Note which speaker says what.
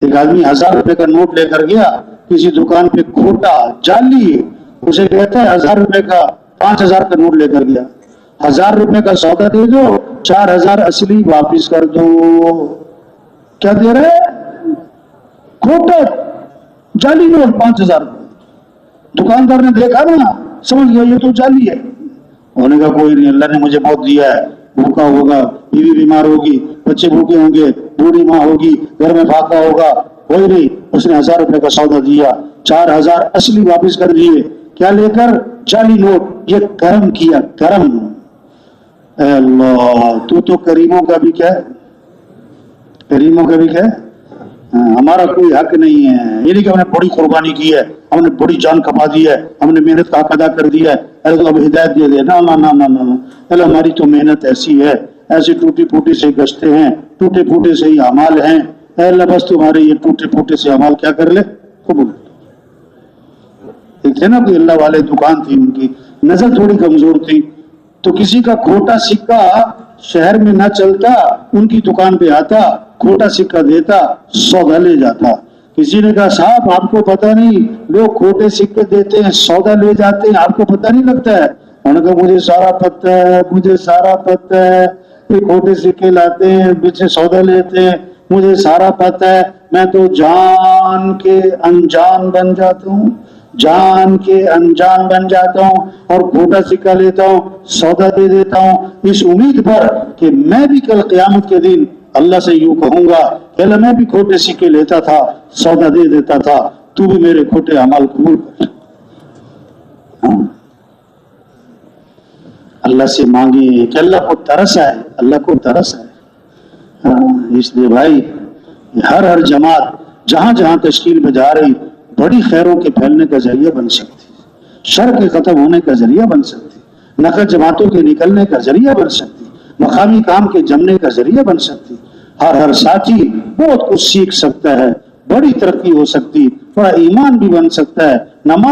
Speaker 1: ایک آدمی 1000 روپے کا نوٹ لے کر گیا کسی دکان پہ، کھوٹا جعلی، اسے کہتا ہے 1000 روپے کا 5000 کا نوٹ لے کر گیا، 1000 روپے کا سودا دے دو، 4000 اصلی واپس کر دو۔ کیا دے رہے؟ کھوٹا جعلی نوٹ 5000 روپے۔ دکاندار نے دیکھا نا، سمجھ گیا یہ تو جعلی ہے۔ انہوں نے کہا کوئی نہیں، اللہ نے مجھے بہت دیا ہے، بھوکا ہوگا، بیوی بیمار ہوگی، بچے بھوکے ہوں گے، بوڑھی ماں ہوگی، گھر میں فاقہ ہوگا، کوئی نہیں۔ اس نے 1000 روپے کا سودا دیا، 4000 اصلی واپس کر دیے۔ کیا لے کر؟ جعلی نوٹ۔ یہ کرم کیا، کرم۔ اے اللہ، تو کریموں کا بھی کیا ہے، کریموں کا بھی کیا ہے؟ ہمارا کوئی حق نہیں ہے۔ یہ نہیں کہ ہم نے بڑی قربانی کی ہے، ہم نے بڑی جان کما دی ہے، ہم نے محنت کا حق ادا کر دیا ہے، ارے تو اب ہدایت دے دے۔ نہ نہ نہ نہ نہ، اللہ ہماری تو محنت ایسی ہے، ایسے ٹوٹی پھوٹی سے گشتے ہیں، ٹوٹے پھوٹے سے ہی اعمال ہیں، اے اللہ بس تمہارے یہ ٹوٹے پھوٹے سے اعمال کیا کر لے، قبول۔ ایک تھے نا کوئی اللہ والے، دکان تھی ان کی، نظر تھوڑی کمزور تھی، تو کسی کا کھوٹا سکہ شہر میں نہ چلتا، ان کی دکان پہ آتا، کھوٹا سکہ دیتا، سودا لے جاتا۔ کسی نے کہا صاحب آپ کو پتہ نہیں، لوگ کھوٹے سکے دیتے ہیں، سودا لے جاتے ہیں، آپ کو پتہ نہیں لگتا ہے؟ انہوں نے کہا مجھے سارا پتہ ہے، مجھے سارا پتہ ہے، یہ کھوٹے سکے لاتے ہیں، پیچھے سودا لیتے ہیں، مجھے سارا پتہ ہے، میں تو جان کے انجان بن جاتا ہوں، جان کے انجان بن جاتا ہوں، اور کھوٹا سکہ لیتا ہوں، سودا دے دیتا ہوں، اس امید پر کہ میں بھی کل قیامت کے دن اللہ سے یوں کہوں گا کہ اللہ میں بھی کھوٹے سکے لیتا تھا، سودا دے دیتا تھا، تو بھی میرے کھوٹے اعمال قبول کر۔ اللہ سے مانگے کہ اللہ کو ترس آئے، اللہ کو ترس آئے۔ اس لیے بھائی ہر جماعت جہاں جہاں تشکیل میں جا رہی، بڑی خیروں کے پھیلنے کا ذریعہ بن سکتی، شر کے ختم ہونے کا ذریعہ بن سکتی، نقد جماعتوں کے نکلنے کا ذریعہ بن سکتی، مقامی کام کے جمنے کا ذریعہ بن سکتی۔ ہر ساتھی بہت کچھ سیکھ سکتا ہے، بڑی ترقی ہو سکتی، بڑا ایمان بھی بن سکتا ہے، نماز